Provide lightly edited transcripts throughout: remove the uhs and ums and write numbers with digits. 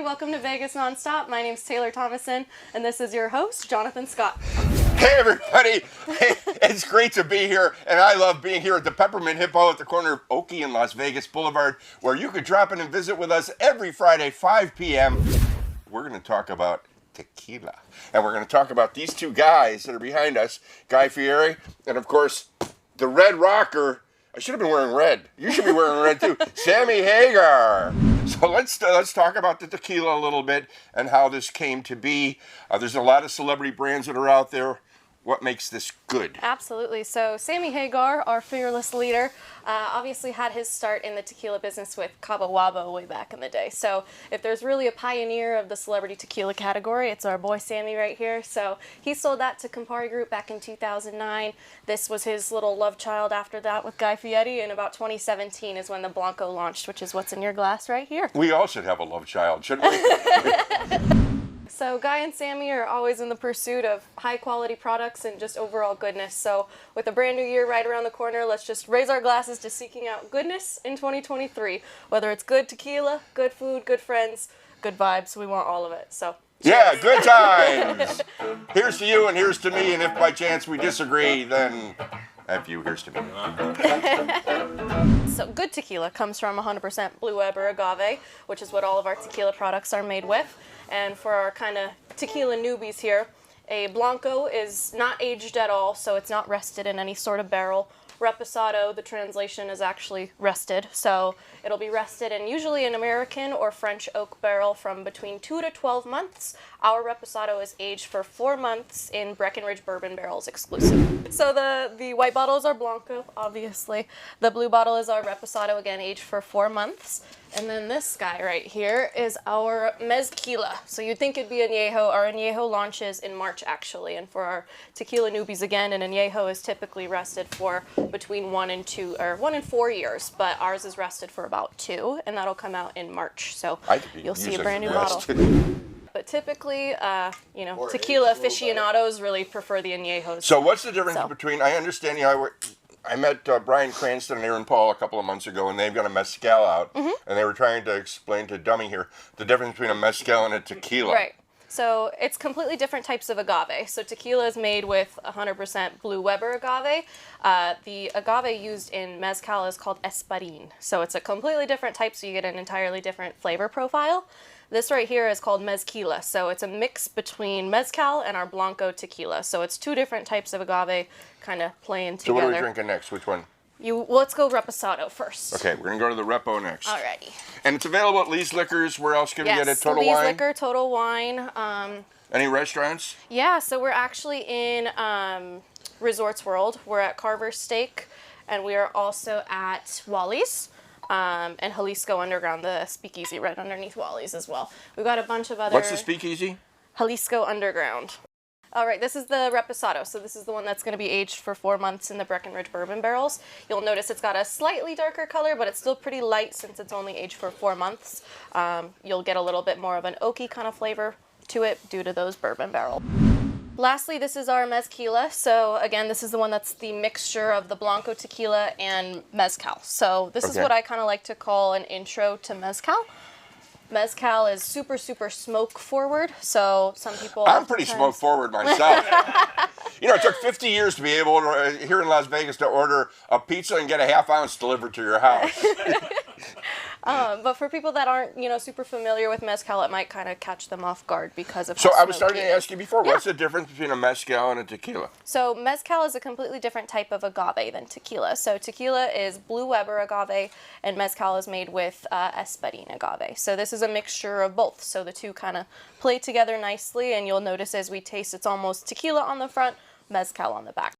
welcome to Vegas Nonstop. My name's Tayler Thomason, and this is your host, Jonathan Scott. Hey everybody, hey, it's great to be here, and I love being here at the Peppermint Hippo at the corner of Oakey and Las Vegas Boulevard, where you could drop in and visit with us every Friday, 5 p.m. We're going to talk about tequila, and we're going to talk about these two guys that are behind us, Guy Fieri, and of course, the Red Rocker. I should have been wearing red. You should be wearing red too. Sammy Hagar. So let's talk about the tequila a little bit and how this came to be. There's a lot of celebrity brands that are out there. What makes this good? Absolutely. So Sammy Hagar, our fearless leader, obviously had his start in the tequila business with Cabo Wabo way back in the day. So if there's really a pioneer of the celebrity tequila category, it's our boy Sammy right here. So he sold that to Campari Group back in 2009. This was his little love child after that with Guy Fieri, and about 2017 is when the Blanco launched, which is what's in your glass right here. We all should have a love child, shouldn't we? So Guy and Sammy are always in the pursuit of high quality products and just overall goodness. So with a brand new year right around the corner, let's just raise our glasses to seeking out goodness in 2023. Whether it's good tequila, good food, good friends, good vibes, we want all of it. So yeah, good times. Here's to you and here's to me, and if by chance we disagree, then F you, here's to me. So good tequila comes from 100% Blue Weber agave, which is what all of our tequila products are made with. And for our kind of tequila newbies here, a Blanco is not aged at all, so it's not rested in any sort of barrel. Reposado, the translation is actually rested, so it'll be rested in usually an American or French oak barrel from between 2 to 12 months. Our Reposado is aged for 4 months in Breckenridge bourbon barrels exclusive. So the white bottle is our Blanco, obviously. The blue bottle is our Reposado, again aged for 4 months. And then this guy right here is our Mezquila. So you'd think it'd be añejo. Our añejo launches in March, actually. And for our tequila newbies, again, an añejo is typically rested for between 1 and 4 years. But ours is rested for about 2, and that'll come out in March. So you'll see a brand new bottle. But typically, tequila aficionados really prefer the añejos. So what's the difference between, I understand, I met Brian Cranston and Aaron Paul a couple of months ago, and they've got a mezcal out, and they were trying to explain to Dummy here the difference between a mezcal and a tequila. Right. So it's completely different types of agave. So tequila is made with 100% Blue Weber agave. The agave used in mezcal is called espadín. So it's a completely different type, so you get an entirely different flavor profile. This right here is called mezquila, so it's a mix between mezcal and our Blanco tequila. So it's 2 different types of agave kind of playing together. So what are we drinking next? Which one? Let's go Reposado first. Okay, we're going to go to the Repo next. Alrighty. And it's available at Lee's Liquors. Where else can we get it? Total Lee's Wine? Liquor, Total Wine. Any restaurants? Yeah, so we're actually in Resorts World. We're at Carver's Steak, and we are also at Wally's. And Jalisco Underground, the speakeasy right underneath Wally's as well. We've got a bunch of other... What's the speakeasy? Jalisco Underground. All right, this is the Reposado. So this is the one that's going to be aged for 4 months in the Breckenridge bourbon barrels. You'll notice it's got a slightly darker color, but it's still pretty light since it's only aged for 4 months. You'll get a little bit more of an oaky kind of flavor to it due to those bourbon barrels. Lastly, this is our Mezquila. So again, this is the one that's the mixture of the Blanco tequila and mezcal. So this is what I kind of like to call an intro to mezcal. Mezcal is super, super smoke forward. So some people... I'm pretty smoke forward myself. It took 50 years to be able to, here in Las Vegas, to order a pizza and get a ½ ounce delivered to your house. But for people that aren't, super familiar with mezcal, it might kind of catch them off guard because of So how I was starting to ask you before, what's the difference between a mezcal and a tequila? So mezcal is a completely different type of agave than tequila. So tequila is Blue Weber agave, and mezcal is made with espadín agave. So this is a mixture of both. So the two kind of play together nicely, and you'll notice as we taste, it's almost tequila on the front, mezcal on the back.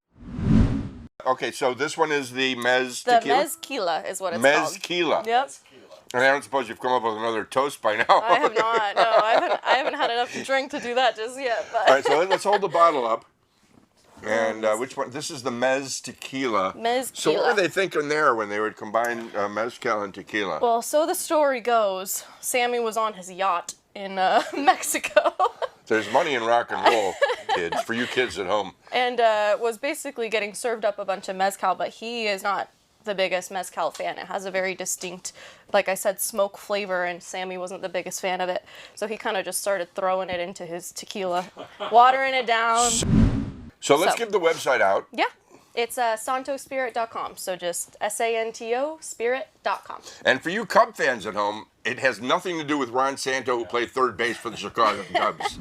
Okay, so this one is the The Mezquila is what it's called. Mezquila. Yep. And I don't suppose you've come up with another toast by now. I have not. No, I haven't had enough to drink to do that just yet. But. All right, so let's hold the bottle up. And which one? This is the Mez Tequila. Mezquila. So what were they thinking there when they would combine mezcal and tequila? Well, so the story goes, Sammy was on his yacht in Mexico. There's money in rock and roll, kids, for you kids at home. And was basically getting served up a bunch of mezcal, but he is not the biggest mezcal fan. It has a very distinct, like I said, smoke flavor, and Sammy wasn't the biggest fan of it. So he kind of just started throwing it into his tequila, watering it down. So let's give the website out. Yeah. It's santospirit.com, so just SANTO spirit.com. And for you Cub fans at home, it has nothing to do with Ron Santo, who played third base for the Chicago Cubs.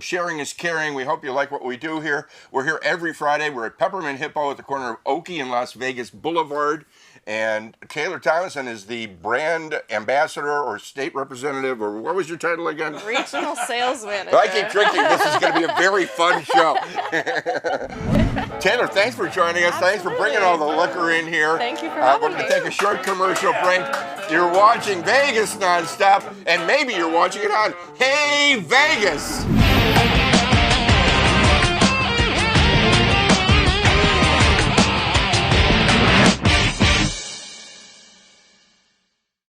Sharing is caring. We hope you like what we do here. We're here every Friday. We're at Peppermint Hippo at the corner of Oakey and Las Vegas Boulevard. And Tayler Thomason is the brand ambassador or state representative, or what was your title again? Regional sales manager. I keep drinking. This is going to be a very fun show. Tayler, thanks for joining us. Absolutely. Thanks for bringing all the liquor in here. Thank you for having We're me. going to take a short commercial break. You're watching Vegas Nonstop, and maybe you're watching it on Hey Vegas.